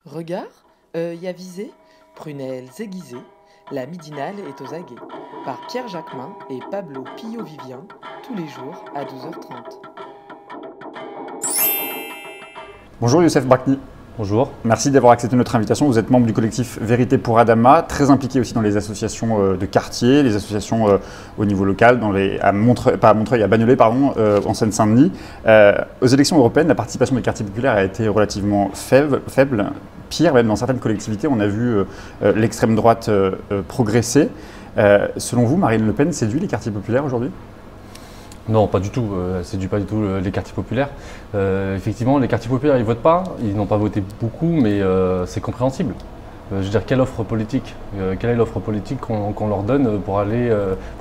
Regard, œil avisé, prunelles aiguisées, la midinale est aux aguets. Par Pierre Jacquemin et Pablo Pillo-Vivien, tous les jours à 12h30. Bonjour Youssef Brakni. Bonjour. Merci d'avoir accepté notre invitation. Vous êtes membre du collectif Vérité pour Adama, très impliqué aussi dans les associations de quartier, les associations au niveau local, à Bagnolet, en Seine-Saint-Denis. Aux élections européennes, la participation des quartiers populaires a été relativement faible. Pire, même dans certaines collectivités, on a vu l'extrême droite progresser. Selon vous, Marine Le Pen séduit les quartiers populaires aujourd'hui ? Non, pas du tout. Elle séduit pas du tout les quartiers populaires. Effectivement, les quartiers populaires, ils votent pas. Ils n'ont pas voté beaucoup, mais c'est compréhensible. Je veux dire, quelle offre politique quelle est l'offre politique qu'on leur donne pour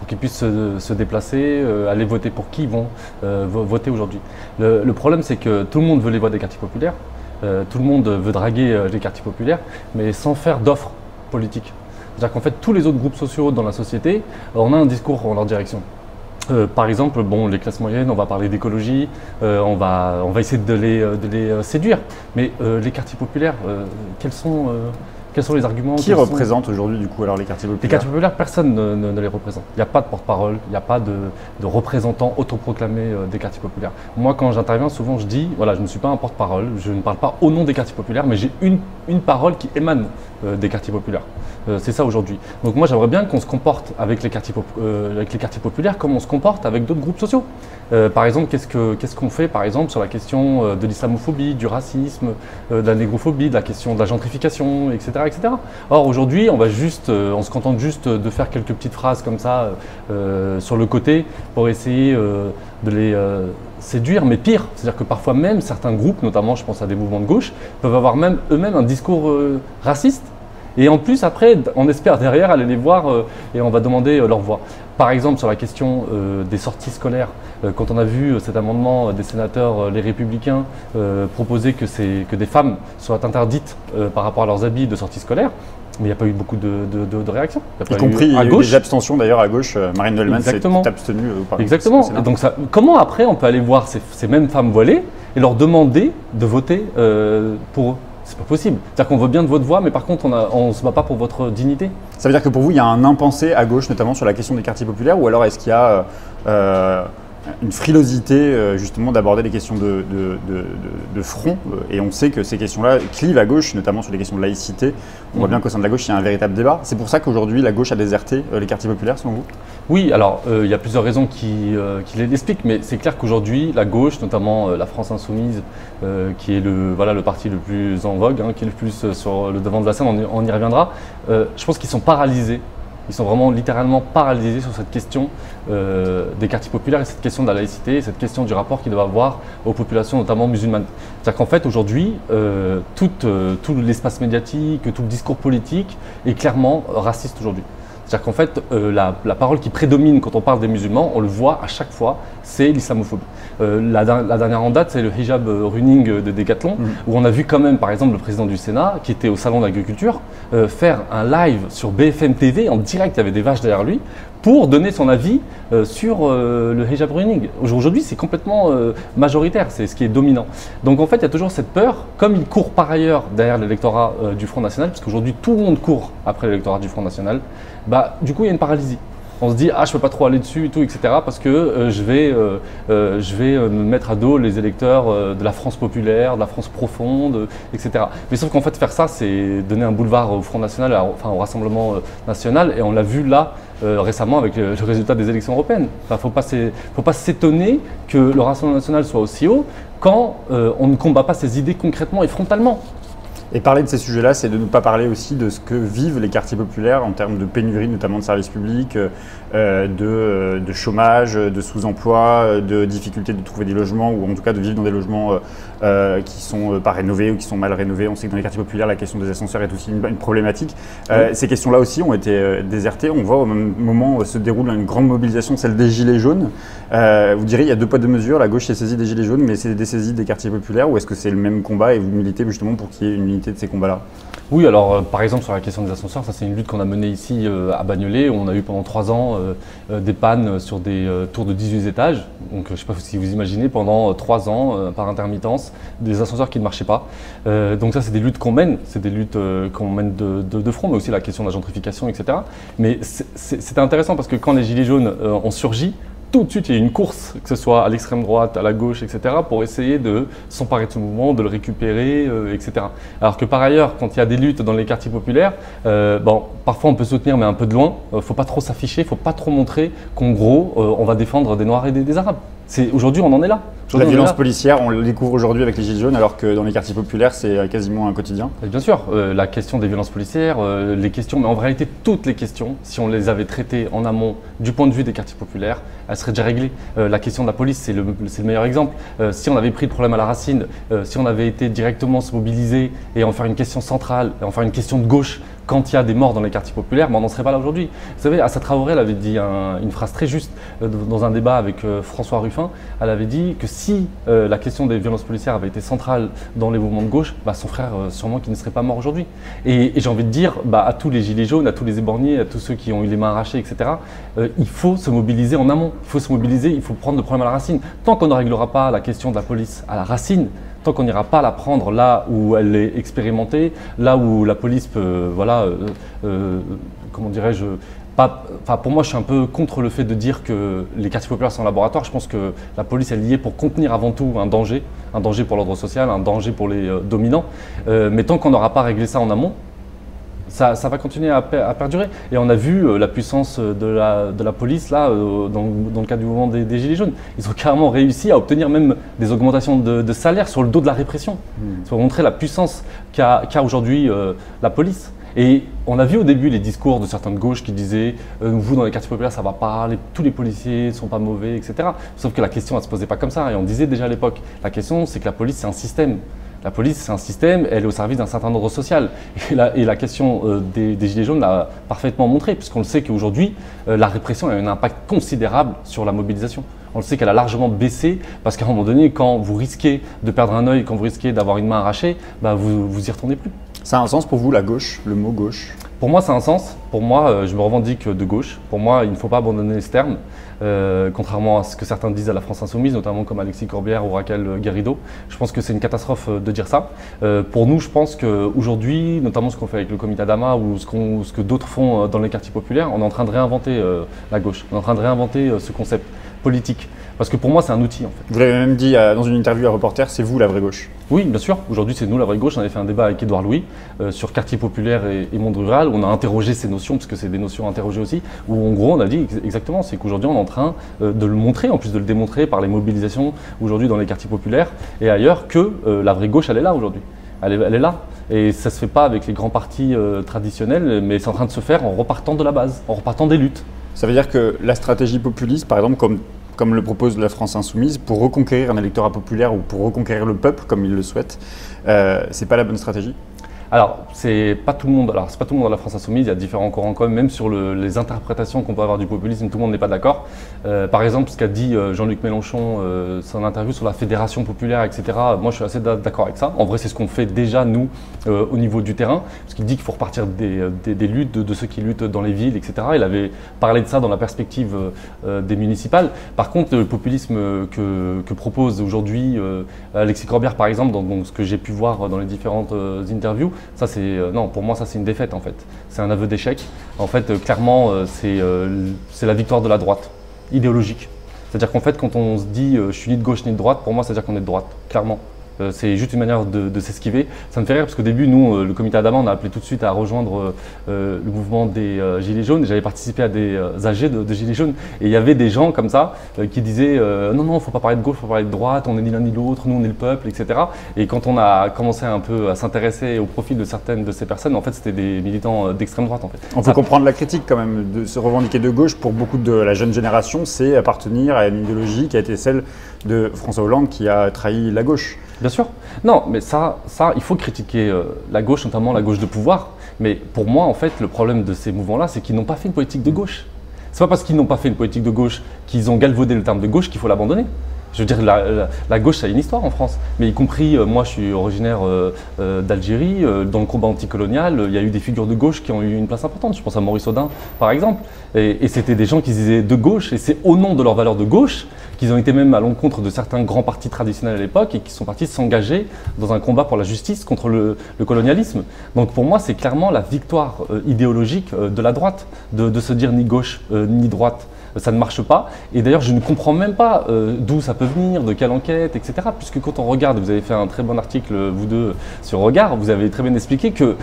qu'ils puissent se déplacer, aller voter pour qui ils vont voter aujourd'hui. Le problème, c'est que tout le monde veut les voix des quartiers populaires. Tout le monde veut draguer les quartiers populaires, mais sans faire d'offre politique. C'est-à-dire qu'en fait, tous les autres groupes sociaux dans la société, on a un discours en leur direction. Par exemple, les classes moyennes, on va parler d'écologie, on va essayer de les séduire. Mais les quartiers populaires, quels sont les arguments? Qui représente aujourd'hui du coup alors les quartiers populaires? Les quartiers populaires, personne ne les représente. Il n'y a pas de porte-parole, il n'y a pas de représentant autoproclamé des quartiers populaires. Moi, quand j'interviens, souvent je dis, voilà, je ne suis pas un porte-parole, je ne parle pas au nom des quartiers populaires, mais j'ai une parole qui émane des quartiers populaires. C'est ça aujourd'hui. Donc moi, j'aimerais bien qu'on se comporte avec les quartiers populaires comme on se comporte avec d'autres groupes sociaux. Par exemple, qu'est-ce qu'on fait par exemple sur la question de l'islamophobie, du racisme, de la négrophobie, de la question de la gentrification, etc. etc. Or aujourd'hui, on se contente juste de faire quelques petites phrases comme ça sur le côté pour essayer de les séduire, mais pire, c'est-à-dire que parfois même certains groupes, notamment je pense à des mouvements de gauche, peuvent avoir même eux-mêmes un discours raciste. Et en plus, après, on espère derrière aller les voir et on va demander leur voix. Par exemple, sur la question des sorties scolaires, quand on a vu cet amendement des sénateurs Les Républicains proposer que des femmes soient interdites par rapport à leurs habits de sortie scolaire, mais il n'y a pas eu beaucoup de réactions. Y compris à gauche. Des abstentions d'ailleurs à gauche. Marine Le Pen s'est abstenue. Exactement. Et donc comment après on peut aller voir ces mêmes femmes voilées et leur demander de voter pour eux? C'est pas possible. C'est-à-dire qu'on veut bien de votre voix, mais par contre, on ne se bat pas pour votre dignité. Ça veut dire que pour vous, il y a un impensé à gauche, notamment sur la question des quartiers populaires, ou alors est-ce qu'il y a une frilosité justement d'aborder les questions de front, et on sait que ces questions-là clivent à gauche, notamment sur les questions de laïcité. On voit bien qu'au sein de la gauche, il y a un véritable débat. C'est pour ça qu'aujourd'hui, la gauche a déserté les quartiers populaires, selon vous? Oui, alors il y a plusieurs raisons qui l'expliquent, mais c'est clair qu'aujourd'hui, la gauche, notamment la France Insoumise, qui est le parti le plus en vogue, qui est le plus sur le devant de la scène, on y reviendra, je pense qu'ils sont paralysés. Ils sont vraiment littéralement paralysés sur cette question des quartiers populaires et cette question de la laïcité, et cette question du rapport qu'ils doivent avoir aux populations, notamment musulmanes. C'est-à-dire qu'en fait, aujourd'hui, tout l'espace médiatique, tout le discours politique est clairement raciste aujourd'hui. C'est-à-dire qu'en fait, la parole qui prédomine quand on parle des musulmans, on le voit à chaque fois, c'est l'islamophobie. La dernière en date, c'est le hijab running de Decathlon, où on a vu quand même, par exemple, le président du Sénat, qui était au Salon de l'Agriculture, faire un live sur BFM TV, en direct, il y avait des vaches derrière lui, pour donner son avis sur le hijab running. Aujourd'hui, c'est complètement majoritaire, c'est ce qui est dominant. Donc en fait, il y a toujours cette peur, comme il court par ailleurs derrière l'électorat du Front National, parce qu'aujourd'hui, tout le monde court après l'électorat du Front National, du coup, il y a une paralysie. On se dit, je ne peux pas trop aller dessus et tout, etc. parce que je vais me mettre à dos les électeurs de la France populaire, de la France profonde, etc. Mais sauf qu'en fait, faire ça, c'est donner un boulevard au Front National, au Rassemblement National, et on l'a vu là récemment avec le résultat des élections européennes. Faut pas s'étonner que le Rassemblement National soit aussi haut quand on ne combat pas ses idées concrètement et frontalement. Et parler de ces sujets-là, c'est de ne pas parler aussi de ce que vivent les quartiers populaires en termes de pénurie, notamment de services publics, de chômage, de sous-emploi, de difficulté de trouver des logements, ou en tout cas de vivre dans des logements qui ne sont pas rénovés ou qui sont mal rénovés. On sait que dans les quartiers populaires, la question des ascenseurs est aussi une problématique. Ces questions-là aussi ont été désertées. On voit au même moment se déroule une grande mobilisation, celle des Gilets jaunes. Vous direz, il y a deux poids deux mesures. La gauche s'est saisie des Gilets jaunes, mais c'est dessaisie des quartiers populaires, ou est-ce que c'est le même combat et vous militez justement pour qu'il y ait une unité légitimité de ces combats-là? Oui, alors par exemple sur la question des ascenseurs, ça c'est une lutte qu'on a menée ici à Bagnolet. On a eu pendant 3 ans des pannes sur des tours de 18 étages. Donc je ne sais pas si vous imaginez, pendant 3 ans, par intermittence, des ascenseurs qui ne marchaient pas. Donc ça c'est des luttes qu'on mène, c'est des luttes qu'on mène de front, mais aussi la question de la gentrification, etc. Mais c'était intéressant parce que quand les Gilets jaunes ont surgi, tout de suite, il y a eu une course, que ce soit à l'extrême droite, à la gauche, etc., pour essayer de s'emparer de ce mouvement, de le récupérer, etc. Alors que par ailleurs, quand il y a des luttes dans les quartiers populaires, parfois on peut soutenir, mais un peu de loin. Il ne faut pas trop s'afficher, il ne faut pas trop montrer qu'en gros, on va défendre des Noirs et des Arabes. Aujourd'hui, on en est là. La violence policière, on le découvre aujourd'hui avec les Gilets jaunes, alors que dans les quartiers populaires, c'est quasiment un quotidien. Et bien sûr, la question des violences policières, les questions, mais en réalité, toutes les questions, si on les avait traitées en amont du point de vue des quartiers populaires, elles seraient déjà réglées. La question de la police, c'est le meilleur exemple. Si on avait pris le problème à la racine, si on avait été directement se mobiliser et en faire une question centrale, et en faire une question de gauche, quand il y a des morts dans les quartiers populaires, on n'en serait pas là aujourd'hui. Vous savez, Assa Traoré, elle avait dit une phrase très juste dans un débat avec François Ruffin. Elle avait dit que si la question des violences policières avait été centrale dans les mouvements de gauche, son frère, sûrement qu'il ne serait pas mort aujourd'hui. Et j'ai envie de dire à tous les gilets jaunes, à tous les éborgnés, à tous ceux qui ont eu les mains arrachées, etc., il faut se mobiliser en amont. Il faut se mobiliser, il faut prendre le problème à la racine. Tant qu'on ne réglera pas la question de la police à la racine, tant qu'on n'ira pas la prendre là où elle est expérimentée, là où la police peut, comment dirais-je, pour moi, je suis un peu contre le fait de dire que les quartiers populaires sont un laboratoire. Je pense que la police est liée pour contenir avant tout un danger pour l'ordre social, un danger pour les dominants. Mais tant qu'on n'aura pas réglé ça en amont, ça va continuer à perdurer. Et on a vu la puissance de la police là, dans le cadre du mouvement des Gilets jaunes. Ils ont carrément réussi à obtenir même des augmentations de salaire sur le dos de la répression. Ça va montrer la puissance qu'a aujourd'hui la police. Et on a vu au début les discours de certains de gauche qui disaient vous dans les quartiers populaires ça va pas, tous les policiers ne sont pas mauvais, etc. Sauf que la question elle se posait pas comme ça. Et on disait déjà à l'époque, la question c'est que la police c'est un système. La police, c'est un système, elle est au service d'un certain ordre social. Et la question des Gilets jaunes l'a parfaitement montré, puisqu'on le sait qu'aujourd'hui, la répression a un impact considérable sur la mobilisation. On le sait qu'elle a largement baissé, parce qu'à un moment donné, quand vous risquez de perdre un œil, quand vous risquez d'avoir une main arrachée, vous y retournez plus. Ça a un sens pour vous, la gauche, le mot gauche? Pour moi, ça a un sens. Pour moi, je me revendique de gauche. Pour moi, il ne faut pas abandonner ce terme, contrairement à ce que certains disent à la France Insoumise, notamment comme Alexis Corbière ou Raquel Garrido. Je pense que c'est une catastrophe de dire ça. Pour nous, je pense qu'aujourd'hui, notamment ce qu'on fait avec le Comité Adama ou ce que d'autres font dans les quartiers populaires, on est en train de réinventer la gauche. On est en train de réinventer ce concept politique. Parce que pour moi, c'est un outil en fait. Vous l'avez même dit dans une interview à Reporter, c'est vous la vraie gauche. Oui, bien sûr. Aujourd'hui, c'est nous la vraie gauche. On avait fait un débat avec Édouard Louis sur quartier populaire et monde rural. On a interrogé ces notions, parce que c'est des notions interrogées aussi, où en gros, on a dit exactement, c'est qu'aujourd'hui, on est en train de le montrer, en plus de le démontrer par les mobilisations aujourd'hui dans les quartiers populaires et ailleurs, que la vraie gauche, elle est là aujourd'hui. Elle est là. Et ça ne se fait pas avec les grands partis traditionnels, mais c'est en train de se faire en repartant de la base, en repartant des luttes. Ça veut dire que la stratégie populiste, par exemple, comme le propose la France Insoumise, pour reconquérir un électorat populaire ou pour reconquérir le peuple, comme il le souhaite, c'est pas la bonne stratégie? Alors, c'est pas tout le monde. Alors, c'est pas tout le monde dans la France Insoumise. Il y a différents courants quand même sur les interprétations qu'on peut avoir du populisme. Tout le monde n'est pas d'accord. Par exemple, ce qu'a dit Jean-Luc Mélenchon, son interview sur la fédération populaire, etc. Moi, je suis assez d'accord avec ça. En vrai, c'est ce qu'on fait déjà nous au niveau du terrain, parce qu'il dit qu'il faut repartir des luttes de ceux qui luttent dans les villes, etc. Il avait parlé de ça dans la perspective des municipales. Par contre, le populisme que propose aujourd'hui Alexis Corbière, par exemple, dans ce que j'ai pu voir dans les différentes interviews. Ça, non, pour moi, ça c'est une défaite en fait. C'est un aveu d'échec. En fait, clairement, c'est la victoire de la droite, idéologique. C'est-à-dire qu'en fait, quand on se dit je suis ni de gauche ni de droite, pour moi, c'est-à-dire qu'on est de droite, clairement. C'est juste une manière de s'esquiver. Ça me fait rire parce qu'au début, nous, le Comité Adama, on a appelé tout de suite à rejoindre le mouvement des Gilets jaunes. J'avais participé à des AG de Gilets jaunes et il y avait des gens comme ça qui disaient non, il ne faut pas parler de gauche, il faut parler de droite, on n'est ni l'un ni l'autre, nous on est le peuple, etc. Et quand on a commencé un peu à s'intéresser au profil de certaines de ces personnes, en fait, c'était des militants d'extrême droite. En fait. On peut comprendre la critique quand même de se revendiquer de gauche. Pour beaucoup de la jeune génération, c'est appartenir à une idéologie qui a été celle de François Hollande qui a trahi la gauche. Bien sûr. Non, mais ça, il faut critiquer la gauche, notamment la gauche de pouvoir. Mais pour moi, en fait, le problème de ces mouvements-là, c'est qu'ils n'ont pas fait une politique de gauche. C'est pas parce qu'ils n'ont pas fait une politique de gauche qu'ils ont galvaudé le terme de gauche qu'il faut l'abandonner. Je veux dire, la gauche, ça a une histoire en France, mais y compris, moi je suis originaire d'Algérie, dans le combat anticolonial, il y a eu des figures de gauche qui ont eu une place importante. Je pense à Maurice Audin, par exemple, et c'était des gens qui se disaient de gauche, et c'est au nom de leurs valeurs de gauche qu'ils ont été même à l'encontre de certains grands partis traditionnels à l'époque et qui sont partis s'engager dans un combat pour la justice contre le colonialisme. Donc pour moi, c'est clairement la victoire idéologique de la droite, de se dire ni gauche ni droite. Ça ne marche pas. Et d'ailleurs, je ne comprends même pas d'où ça peut venir, de quelle enquête, etc. Puisque quand on regarde, vous avez fait un très bon article, vous deux, sur Regard, vous avez très bien expliqué que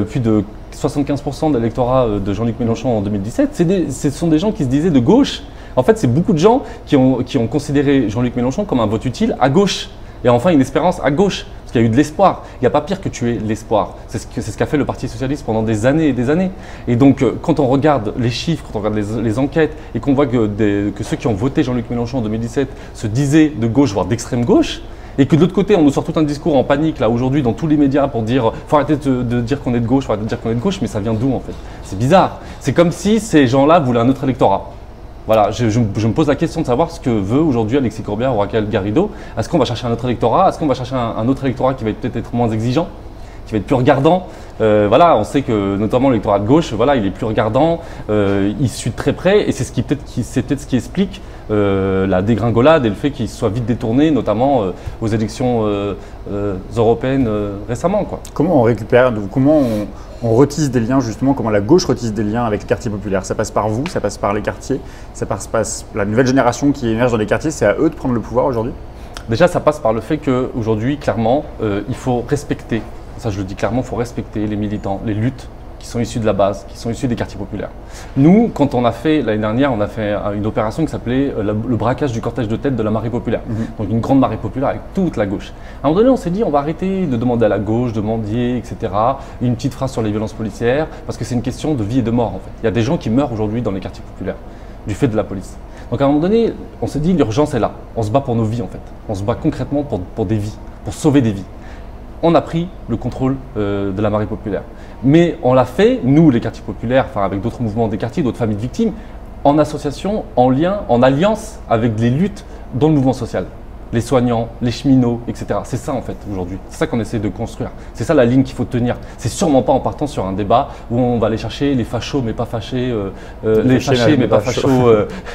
plus de 75% de l'électorat de Jean-Luc Mélenchon en 2017, ce sont des gens qui se disaient de gauche. En fait, c'est beaucoup de gens qui ont considéré Jean-Luc Mélenchon comme un vote utile à gauche. Et enfin, une espérance à gauche. Parce qu'il y a eu de l'espoir. Il n'y a pas pire que tuer l'espoir. C'est ce qu'a fait le Parti Socialiste pendant des années et des années. Et donc, quand on regarde les chiffres, quand on regarde les enquêtes, et qu'on voit que ceux qui ont voté Jean-Luc Mélenchon en 2017 se disaient de gauche, voire d'extrême gauche, et que de l'autre côté, on nous sort tout un discours en panique, là, aujourd'hui, dans tous les médias, pour dire « faut arrêter de dire qu'on est de gauche, faut arrêter de dire qu'on est de gauche », mais ça vient d'où, en fait? C'est bizarre. C'est comme si ces gens-là voulaient un autre électorat. Voilà, je me pose la question de savoir ce que veut aujourd'hui Alexis Corbière ou Raquel Garrido. Est-ce qu'on va chercher un autre électorat? Est-ce qu'on va chercher un autre électorat qui va peut-être être moins exigeant, qui va être plus regardant? Voilà, on sait que notamment l'électorat de gauche, voilà, il est plus regardant, il suit de très près, et c'est peut-être ce qui explique la dégringolade et le fait qu'il soit vite détourné, notamment aux élections européennes récemment, quoi. Comment on récupère, comment on retisse des liens justement, comment la gauche retisse des liens avec les quartiers populaires? Ça passe par vous, ça passe par les quartiers, ça passe par la nouvelle génération qui émerge dans les quartiers, c'est à eux de prendre le pouvoir aujourd'hui? Déjà, ça passe par le fait qu'aujourd'hui, clairement, il faut respecter, ça je le dis clairement, il faut respecter les militants, les luttes qui sont issues de la base, qui sont issues des quartiers populaires. Nous, quand on a fait, l'année dernière, on a fait une opération qui s'appelait le braquage du cortège de tête de la marée populaire. Donc une grande marée populaire avec toute la gauche. À un moment donné, on s'est dit, on va arrêter de demander à la gauche, de mendier, etc. Une petite phrase sur les violences policières, parce que c'est une question de vie et de mort, en fait. Il y a des gens qui meurent aujourd'hui dans les quartiers populaires, du fait de la police. Donc à un moment donné, on s'est dit, l'urgence est là. On se bat pour nos vies, en fait. On se bat concrètement pour des vies, pour sauver des vies. On a pris le contrôle de la marée populaire. Mais on l'a fait, nous, les quartiers populaires, enfin avec d'autres mouvements des quartiers, d'autres familles de victimes, en association, en lien, en alliance avec les luttes dans le mouvement social. Les soignants, les cheminots, etc. C'est ça en fait aujourd'hui. C'est ça qu'on essaie de construire. C'est ça la ligne qu'il faut tenir. C'est sûrement pas en partant sur un débat où on va aller chercher les fachos mais pas fâchés, les fâchés mais pas fachos.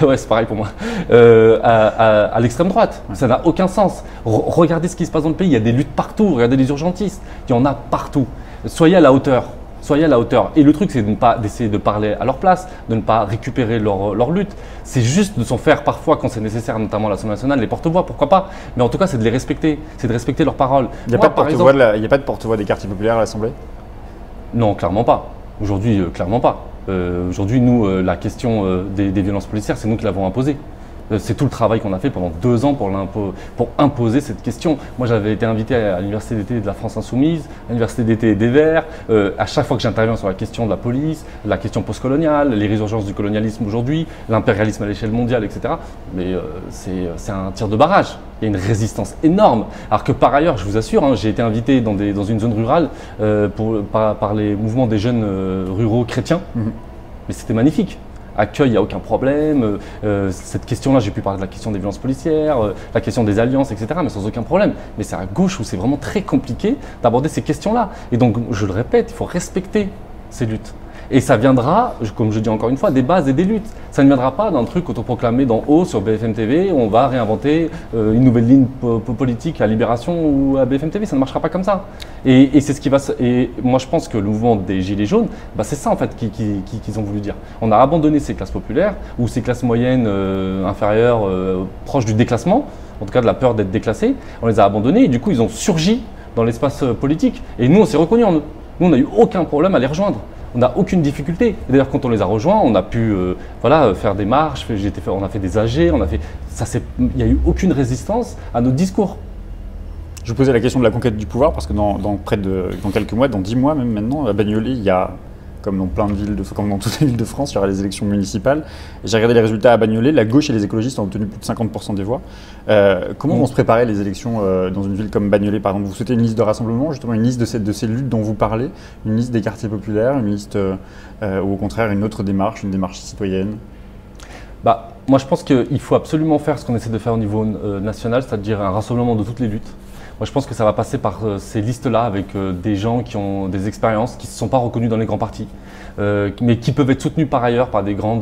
Ouais, c'est pareil pour moi. À l'extrême droite. Ça n'a aucun sens. Regardez ce qui se passe dans le pays. Il y a des luttes partout. Regardez les urgentistes. Il y en a partout. Soyez à la hauteur. Soyez à la hauteur. Et le truc, c'est de ne pas d'essayer de parler à leur place, de ne pas récupérer leur lutte. C'est juste de s'en faire parfois, quand c'est nécessaire, notamment à l'Assemblée nationale, les porte-voix, pourquoi pas. Mais en tout cas, c'est de les respecter. C'est de respecter leurs paroles. Il n'y a, pas de porte-voix des quartiers populaires à l'Assemblée? Non, clairement pas. Aujourd'hui, clairement pas. Aujourd'hui, nous, la question des violences policières, c'est nous qui l'avons imposée. C'est tout le travail qu'on a fait pendant 2 ans pour imposer cette question. Moi, j'avais été invité à l'université d'été de la France Insoumise, à l'université d'été des Verts. À chaque fois que j'interviens sur la question de la police, la question postcoloniale, les résurgences du colonialisme aujourd'hui, l'impérialisme à l'échelle mondiale, etc. Mais c'est un tir de barrage. Il y a une résistance énorme. Alors que par ailleurs, je vous assure, hein, j'ai été invité dans une zone rurale par les mouvements des jeunes ruraux chrétiens. Mais c'était magnifique. Accueil, il n'y a aucun problème. Cette question-là, j'ai pu parler de la question des violences policières, la question des alliances, etc., mais sans aucun problème. Mais c'est à gauche où c'est vraiment très compliqué d'aborder ces questions-là. Et donc, je le répète, il faut respecter ces luttes. Et ça viendra, comme je dis encore une fois, des bases et des luttes. Ça ne viendra pas d'un truc autoproclamé d'en haut sur BFM TV, où on va réinventer une nouvelle ligne politique à Libération ou à BFM TV. Ça ne marchera pas comme ça. Et c'est ce qui va. Et moi, je pense que le mouvement des Gilets jaunes, bah, c'est ça en fait qu'ils ont voulu dire. On a abandonné ces classes populaires ou ces classes moyennes inférieures, proches du déclassement, en tout cas de la peur d'être déclassées. On les a abandonnées et du coup, ils ont surgi dans l'espace politique. Et nous, on s'est reconnus en eux. Nous, on n'a eu aucun problème à les rejoindre. On n'a aucune difficulté. Et d'ailleurs, quand on les a rejoints, on a pu voilà, faire des marches, on a fait des AG, il n'y a eu aucune résistance à nos discours. Je vous posais la question de la conquête du pouvoir parce que dans quelques mois, dans 10 mois même maintenant, à Bagnolet, il y a, comme dans plein de villes, comme dans toutes les villes de France, il y aura les élections municipales. J'ai regardé les résultats à Bagnolet, la gauche et les écologistes ont obtenu plus de 50% des voix. Comment vont se préparer les élections dans une ville comme Bagnolet, par exemple? Vous souhaitez une liste de rassemblement, justement une liste de ces luttes dont vous parlez, une liste des quartiers populaires, une liste ou au contraire une autre démarche, une démarche citoyenne? Bah, Moi, je pense qu'il faut absolument faire ce qu'on essaie de faire au niveau national, c'est-à-dire un rassemblement de toutes les luttes. Moi, je pense que ça va passer par ces listes-là avec des gens qui ont des expériences, qui ne se sont pas reconnus dans les grands partis, mais qui peuvent être soutenus par ailleurs par des grands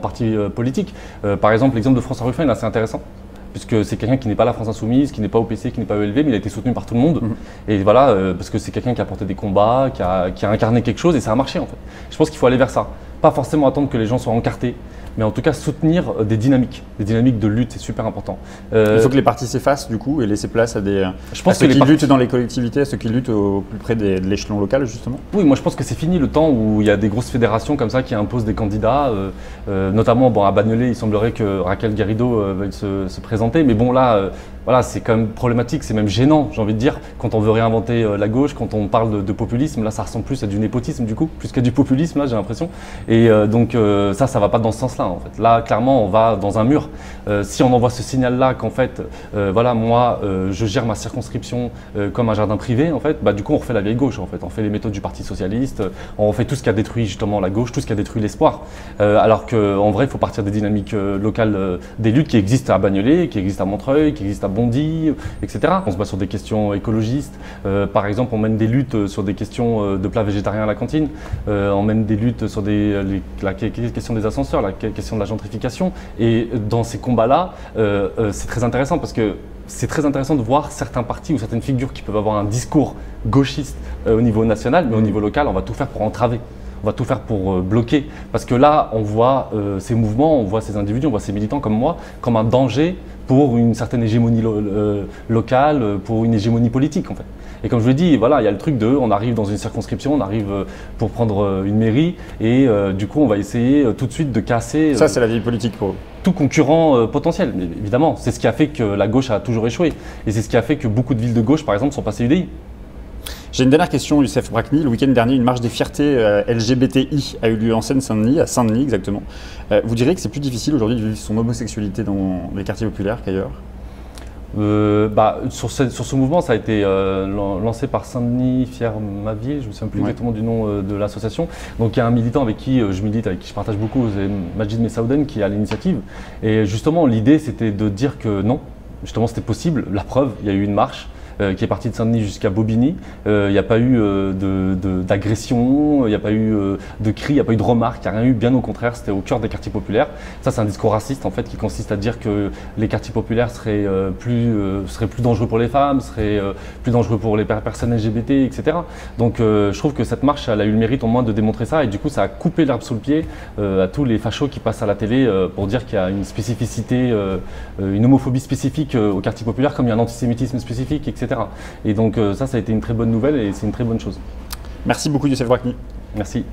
partis politiques. Par exemple, l'exemple de François Ruffin est assez intéressant, puisque c'est quelqu'un qui n'est pas la France Insoumise, qui n'est pas au PC, qui n'est pas ELV, mais il a été soutenu par tout le monde. Et voilà, parce que c'est quelqu'un qui a porté des combats, qui a incarné quelque chose, et ça a marché en fait. Je pense qu'il faut aller vers ça. Pas forcément attendre que les gens soient encartés, mais en tout cas soutenir des dynamiques de lutte, c'est super important. Il faut que les partis s'effacent du coup et laisser place à ceux qui luttent dans les collectivités, à ceux qui luttent au plus près de l'échelon local justement. Oui, moi je pense que c'est fini le temps où il y a des grosses fédérations comme ça qui imposent des candidats, notamment à Bagnolet, il semblerait que Raquel Garrido veuille se présenter, mais bon là, voilà, c'est quand même problématique, c'est même gênant, j'ai envie de dire, quand on veut réinventer la gauche, quand on parle de populisme, là ça ressemble plus à du népotisme du coup, plus qu'à du populisme là j'ai l'impression, et donc ça va pas dans ce sens-là en fait. Là clairement on va dans un mur. Si on envoie ce signal-là qu'en fait, voilà, moi je gère ma circonscription comme un jardin privé en fait, bah du coup on refait la vieille gauche en fait, on fait les méthodes du Parti Socialiste, on refait tout ce qui a détruit justement la gauche, tout ce qui a détruit l'espoir, alors qu'en vrai il faut partir des dynamiques locales, des luttes qui existent à Bagnolet, qui existent à Montreuil, qui existent à Bondy, etc. On se bat sur des questions écologistes. Par exemple, on mène des luttes sur des questions de plats végétariens à la cantine. On mène des luttes sur la question des ascenseurs, la question de la gentrification. Et dans ces combats-là, c'est très intéressant parce que c'est très intéressant de voir certains partis ou certaines figures qui peuvent avoir un discours gauchiste au niveau national, mais au niveau local, on va tout faire pour entraver. On va tout faire pour bloquer. Parce que là, on voit ces mouvements, on voit ces individus, on voit ces militants comme moi, comme un danger pour une certaine hégémonie locale, pour une hégémonie politique en fait. Et comme je le dis, voilà, il y a le truc de, on arrive dans une circonscription, on arrive pour prendre une mairie et du coup on va essayer tout de suite de casser… Ça c'est la vie politique pour eux. Tout concurrent potentiel, mais évidemment. C'est ce qui a fait que la gauche a toujours échoué. Et c'est ce qui a fait que beaucoup de villes de gauche, par exemple, sont passées UDI. J'ai une dernière question, Youssef Brakni. Le week-end dernier, une marche des fiertés LGBTI a eu lieu en Seine-Saint-Denis, à Saint-Denis exactement. Vous diriez que c'est plus difficile aujourd'hui de vivre son homosexualité dans les quartiers populaires qu'ailleurs ? Sur ce mouvement, ça a été lancé par Saint-Denis Fier Ma Ville, je ne me souviens plus exactement du nom de l'association. Donc il y a un militant avec qui je milite, avec qui je partage beaucoup, c'est Majid Messaouden qui est à l'initiative. Et justement, l'idée c'était de dire que non, justement c'était possible. La preuve, il y a eu une marche qui est partie de Saint-Denis jusqu'à Bobigny. Il n'y a pas eu d'agression, il n'y a pas eu de cris, il n'y a pas eu de remarques, il n'y a rien eu, bien au contraire, c'était au cœur des quartiers populaires. Ça, c'est un discours raciste en fait qui consiste à dire que les quartiers populaires seraient plus dangereux pour les femmes, seraient plus dangereux pour les personnes LGBT, etc. Donc je trouve que cette marche, elle a eu le mérite au moins de démontrer ça et du coup, ça a coupé l'herbe sous le pied à tous les fachos qui passent à la télé pour dire qu'il y a une spécificité, une homophobie spécifique aux quartiers populaires comme il y a un antisémitisme spécifique, etc. Et donc ça a été une très bonne nouvelle et c'est une très bonne chose. Merci beaucoup Youssef Brakni. Merci.